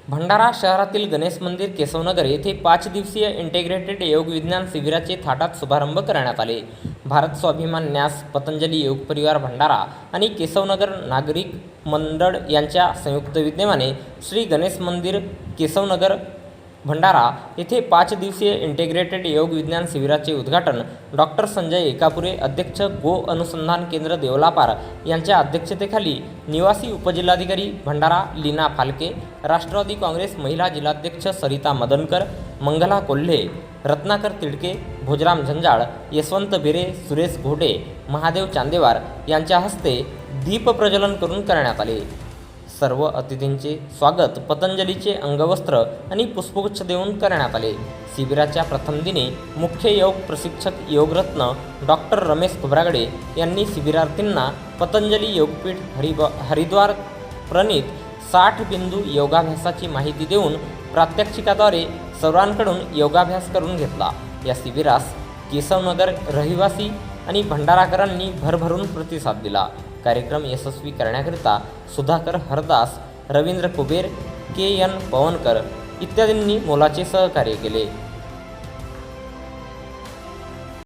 भंडारा शहरातील गणेश मंदिर केशवनगर येथे 5 दिवसीय इंटिग्रेटेड योग विज्ञान शिबिराचे थाटात शुभारंभ करण्यात आले। भारत स्वाभिमान न्यास, पतंजली योग परिवार भंडारा आणि केशवनगर नागरिक मंडळ यांच्या संयुक्त विद्यमाने श्री गणेश मंदिर केशवनगर भंडारा येथे 5 दिवसीय इंटिग्रेटेड योग विज्ञान शिबिराचे उद्घाटन डॉक्टर संजय एकापुरे, अध्यक्ष गो अनुसंधान केंद्र देवलापार यांच्या अध्यक्षतेखाली निवासी उपजिल्हाधिकारी भंडारा लीना फालके, राष्ट्रवादी काँग्रेस महिला जिल्हाध्यक्ष सरिता मदनकर, मंगला कोल्हे, रत्नाकर तिडके, भोजराम झंजाळ, यशवंत बिरे, सुरेश घोडे, महादेव चांदेवार यांच्या हस्ते दीप प्रज्वलन करून करण्यात आले। सर्व अतिथींचे स्वागत पतंजलीचे अंगवस्त्र आणि पुष्पगुच्छ देऊन करण्यात आले। शिबिराच्या प्रथम दिनी मुख्य योग प्रशिक्षक योगरत्न डॉक्टर रमेश खोब्रागडे यांनी शिबिरार्थींना पतंजली योगपीठ हरिद्वार प्रणीत 60 बिंदू योगाभ्यासाची माहिती देऊन प्रात्यक्षिकाद्वारे सर्वांकडून योगाभ्यास करून घेतला। या शिबिरास केशवनगर रहिवासी आणि भंडाराकरांनी भरभरून प्रतिसाद दिला। कार्यक्रम यशस्वी करण्याकरिता सुधाकर हरदास, रवींद्र कुबेर, के.एन. पवनकर इत्यादींनी मोलाचे सहकार्य केले।